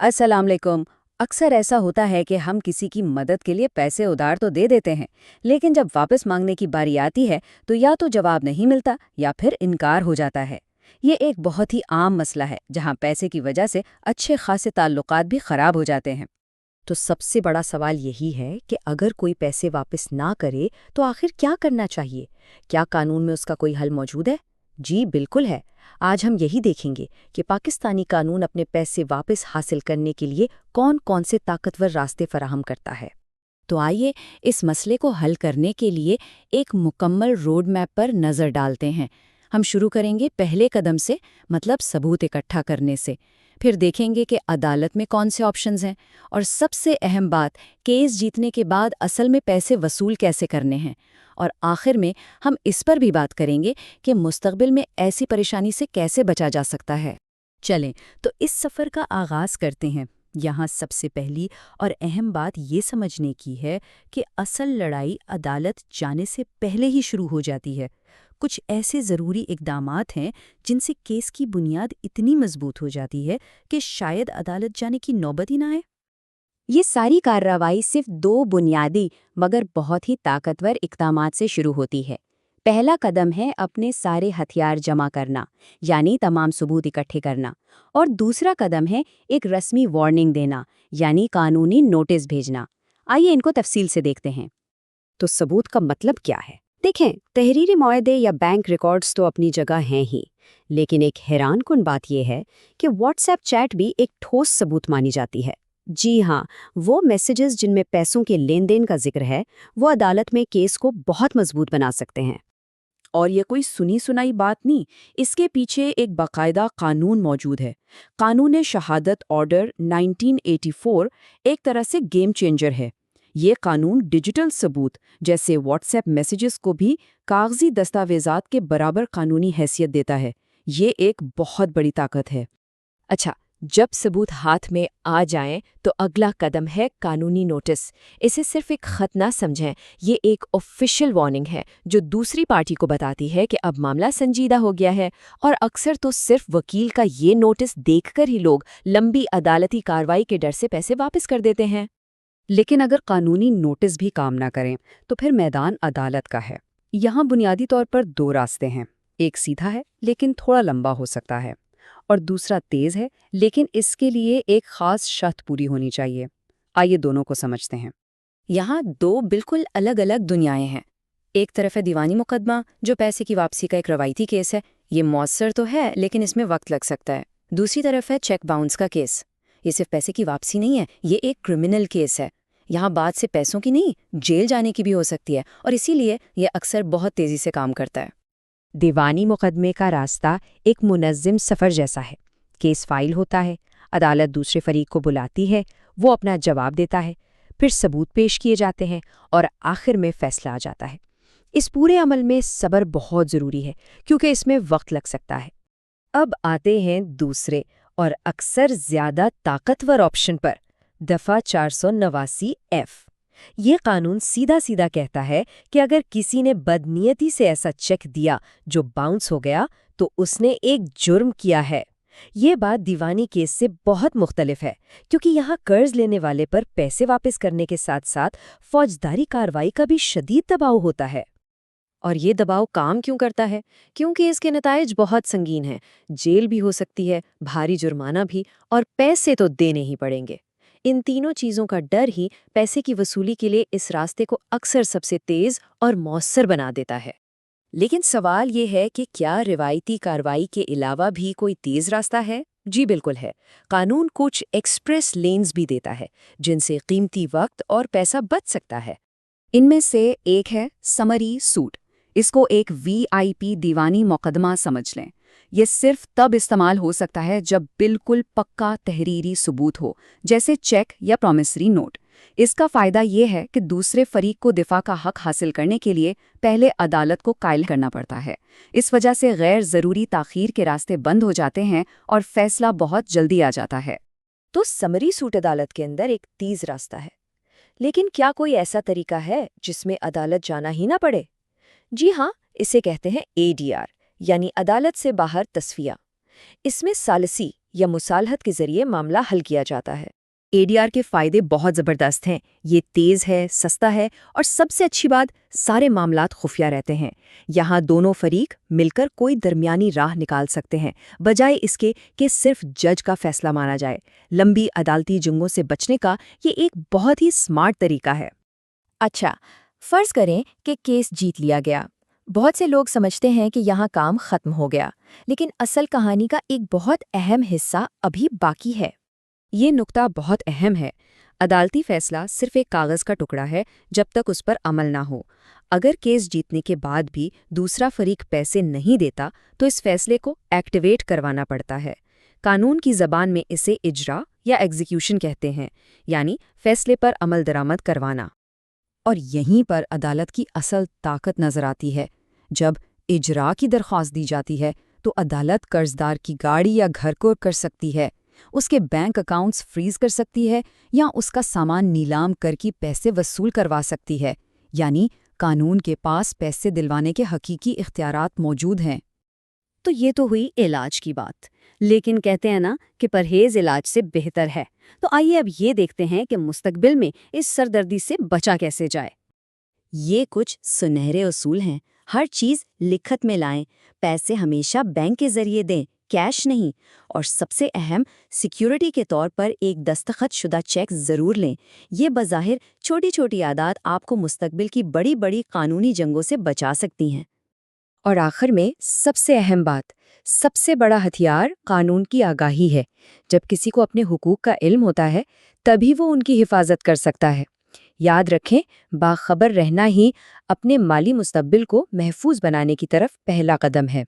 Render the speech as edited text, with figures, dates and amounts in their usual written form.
السلام علیکم۔ اکثر ایسا ہوتا ہے کہ ہم کسی کی مدد کے لیے پیسے ادھار تو دے دیتے ہیں، لیکن جب واپس مانگنے کی باری آتی ہے تو یا تو جواب نہیں ملتا یا پھر انکار ہو جاتا ہے۔ یہ ایک بہت ہی عام مسئلہ ہے جہاں پیسے کی وجہ سے اچھے خاصے تعلقات بھی خراب ہو جاتے ہیں۔ تو سب سے بڑا سوال یہی ہے کہ اگر کوئی پیسے واپس نہ کرے تو آخر کیا کرنا چاہیے؟ کیا قانون میں اس کا کوئی حل موجود ہے؟ جی بالکل ہے۔ آج ہم یہی دیکھیں گے کہ پاکستانی قانون اپنے پیسے واپس حاصل کرنے کے لیے کون کون سے طاقتور راستے فراہم کرتا ہے۔ تو آئیے اس مسئلے کو حل کرنے کے لیے ایک مکمل روڈ میپ پر نظر ڈالتے ہیں۔ ہم شروع کریں گے پہلے قدم سے، مطلب ثبوت اکٹھا کرنے سے، پھر دیکھیں گے کہ عدالت میں کون سے آپشنز ہیں، اور سب سے اہم بات، کیس جیتنے کے بعد اصل میں پیسے وصول کیسے کرنے ہیں، اور آخر میں ہم اس پر بھی بات کریں گے کہ مستقبل میں ایسی پریشانی سے کیسے بچا جا سکتا ہے۔ چلیں تو اس سفر کا آغاز کرتے ہیں۔ یہاں سب سے پہلی اور اہم بات یہ سمجھنے کی ہے کہ اصل لڑائی عدالت جانے سے پہلے ہی شروع ہو جاتی ہے۔ کچھ ایسے ضروری اقدامات ہیں جن سے کیس کی بنیاد اتنی مضبوط ہو جاتی ہے کہ شاید عدالت جانے کی نوبت ہی نہ آئے۔ یہ ساری کارروائی صرف دو بنیادی مگر بہت ہی طاقتور اقدامات سے شروع ہوتی ہے۔ پہلا قدم ہے اپنے سارے ہتھیار جمع کرنا، یعنی تمام ثبوت اکٹھے کرنا، اور دوسرا قدم ہے ایک رسمی وارننگ دینا، یعنی قانونی نوٹس بھیجنا۔ آئیے ان کو تفصیل سے دیکھتے ہیں۔ تو ثبوت کا مطلب کیا ہے؟ دیکھیں، تحریری معاہدے یا بینک ریکارڈز تو اپنی جگہ ہیں ہی، لیکن ایک حیران کن بات یہ ہے کہ واٹس ایپ چیٹ بھی ایک ٹھوس ثبوت مانی جاتی ہے۔ جی ہاں، وہ میسیجز جن میں پیسوں کے لین دین کا ذکر ہے، وہ عدالت میں کیس کو بہت مضبوط بنا سکتے ہیں۔ اور یہ کوئی سنی سنائی بات نہیں، اس کے پیچھے ایک باقاعدہ قانون موجود ہے۔ قانون شہادت آرڈر 1984 ایک طرح سے گیم چینجر ہے۔ یہ قانون ڈیجیٹل ثبوت جیسے واٹس ایپ میسیجز کو بھی کاغذی دستاویزات کے برابر قانونی حیثیت دیتا ہے۔ یہ ایک بہت بڑی طاقت ہے۔ اچھا، جب ثبوت ہاتھ میں آ جائیں تو اگلا قدم ہے قانونی نوٹس۔ اسے صرف ایک خط نہ سمجھیں، یہ ایک آفیشیل وارننگ ہے جو دوسری پارٹی کو بتاتی ہے کہ اب معاملہ سنجیدہ ہو گیا ہے، اور اکثر تو صرف وکیل کا یہ نوٹس دیکھ کر ہی لوگ لمبی عدالتی کارروائی کے ڈر سے پیسے واپس کر دیتے ہیں۔ لیکن اگر قانونی نوٹس بھی کام نہ کریں تو پھر میدان عدالت کا ہے۔ یہاں بنیادی طور پر دو راستے ہیں، ایک سیدھا ہے لیکن تھوڑا لمبا ہو سکتا ہے، اور دوسرا تیز ہے لیکن اس کے لیے ایک خاص شرط پوری ہونی چاہیے۔ آئیے دونوں کو سمجھتے ہیں۔ یہاں دو بالکل الگ الگ دنیایں ہیں۔ ایک طرف ہے دیوانی مقدمہ جو پیسے کی واپسی کا ایک روایتی کیس ہے، یہ مؤثر تو ہے لیکن اس میں وقت لگ سکتا ہے۔ دوسری طرف ہے چیک باؤنس کا کیس۔ یہ صرف پیسے کی واپسی نہیں ہے، یہ ایک کرمنل کیس ہے۔ یہاں بات سے پیسوں کی نہیں، جیل جانے کی بھی ہو سکتی ہے، اور اسی لیے یہ اکثر بہت تیزی سے کام کرتا ہے۔ دیوانی مقدمے کا راستہ ایک منظم سفر جیسا ہے۔ کیس فائل ہوتا ہے، عدالت دوسرے فریق کو بلاتی ہے، وہ اپنا جواب دیتا ہے، پھر ثبوت پیش کیے جاتے ہیں، اور آخر میں فیصلہ آ جاتا ہے۔ اس پورے عمل میں صبر بہت ضروری ہے کیونکہ اس میں وقت لگ سکتا ہے۔ اب آتے ہیں دوسرے اور اکثر زیادہ طاقتور آپشن پر، دفعہ 489F۔ یہ قانون سیدھا سیدھا کہتا ہے کہ اگر کسی نے بدنیتی سے ایسا چیک دیا جو باؤنس ہو گیا تو اس نے ایک جرم کیا ہے۔ یہ بات دیوانی کیس سے بہت مختلف ہے کیونکہ یہاں قرض لینے والے پر پیسے واپس کرنے کے ساتھ ساتھ فوجداری کارروائی کا بھی شدید دباؤ ہوتا ہے۔ اور یہ دباؤ کام کیوں کرتا ہے؟ کیونکہ اس کے نتائج بہت سنگین ہیں۔ جیل بھی ہو سکتی ہے، بھاری جرمانہ بھی، اور پیسے تو دینے ہی پڑیں گے۔ ان تینوں چیزوں کا ڈر ہی پیسے کی وصولی کے لیے اس راستے کو اکثر سب سے تیز اور مؤثر بنا دیتا ہے۔ لیکن سوال یہ ہے کہ کیا روایتی کارروائی کے علاوہ بھی کوئی تیز راستہ ہے؟ جی بالکل ہے۔ قانون کچھ ایکسپریس لینز بھی دیتا ہے جن سے قیمتی وقت اور پیسہ بچ سکتا ہے۔ ان میں سے ایک ہے سمری سوٹ۔ اس کو ایک VIP دیوانی مقدمہ سمجھ لیں۔ یہ صرف تب استعمال ہو سکتا ہے جب بالکل پکا تحریری ثبوت ہو، جیسے چیک یا پرومسری نوٹ۔ اس کا فائدہ یہ ہے کہ دوسرے فریق کو دفاع کا حق حاصل کرنے کے لیے پہلے عدالت کو قائل کرنا پڑتا ہے۔ اس وجہ سے غیر ضروری تاخیر کے راستے بند ہو جاتے ہیں اور فیصلہ بہت جلدی آ جاتا ہے۔ تو سمری سوٹ عدالت کے اندر ایک تیز راستہ ہے، لیکن کیا کوئی ایسا طریقہ ہے جس میں عدالت جانا ہی نہ پڑے؟ جی ہاں، اسے کہتے ہیں ADR، یعنی عدالت سے باہر تصفیہ۔ اس میں ثالثی یا مصالحت کے ذریعے معاملہ حل کیا جاتا ہے۔ ADR کے فائدے بہت زبردست ہیں۔ یہ تیز ہے، سستا ہے اور سب سے اچھی بات سارے معاملات خفیہ رہتے ہیں۔ یہاں دونوں فریق مل کر کوئی درمیانی راہ نکال سکتے ہیں بجائے اس کے کہ صرف جج کا فیصلہ مانا جائے۔ لمبی عدالتی جنگوں سے بچنے کا یہ ایک بہت ہی سمارٹ طریقہ ہے۔ اچھا، فرض کریں کہ کیس جیت لیا گیا۔ بہت سے لوگ سمجھتے ہیں کہ یہاں کام ختم ہو گیا، لیکن اصل کہانی کا ایک بہت اہم حصہ ابھی باقی ہے۔ یہ نقطہ بہت اہم ہے۔ عدالتی فیصلہ صرف ایک کاغذ کا ٹکڑا ہے جب تک اس پر عمل نہ ہو۔ اگر کیس جیتنے کے بعد بھی دوسرا فریق پیسے نہیں دیتا تو اس فیصلے کو ایکٹیویٹ کروانا پڑتا ہے۔ قانون کی زبان میں اسے اجرا یا ایگزیکیوشن کہتے ہیں، یعنی فیصلے پر عمل درآمد کروانا۔ اور یہیں پر عدالت کی اصل طاقت نظر آتی ہے۔ جب اجرا کی درخواست دی جاتی ہے تو عدالت قرضدار کی گاڑی یا گھر کو کر سکتی ہے، اس کے بینک اکاؤنٹس فریز کر سکتی ہے یا اس کا سامان نیلام کر کے پیسے وصول کروا سکتی ہے۔ یعنی قانون کے پاس پیسے دلوانے کے حقیقی اختیارات موجود ہیں۔ تو یہ تو ہوئی علاج کی بات، لیکن کہتے ہیں نا کہ پرہیز علاج سے بہتر ہے۔ تو آئیے اب یہ دیکھتے ہیں کہ مستقبل میں اس سردردی سے بچا کیسے جائے۔ یہ کچھ سنہرے اصول ہیں۔ ہر چیز لکھت میں لائیں، پیسے ہمیشہ بینک کے ذریعے دیں، کیش نہیں، اور سب سے اہم سیکیورٹی کے طور پر ایک دستخط شدہ چیک ضرور لیں۔ یہ بظاہر چھوٹی چھوٹی عادات آپ کو مستقبل کی بڑی بڑی قانونی جنگوں سے بچا سکتی ہیں۔ اور آخر میں سب سے اہم بات، سب سے بڑا ہتھیار قانون کی آگاہی ہے۔ جب کسی کو اپنے حقوق کا علم ہوتا ہے تبھی وہ ان کی حفاظت کر سکتا ہے۔ یاد رکھیں، باخبر رہنا ہی اپنے مالی مستقبل کو محفوظ بنانے کی طرف پہلا قدم ہے۔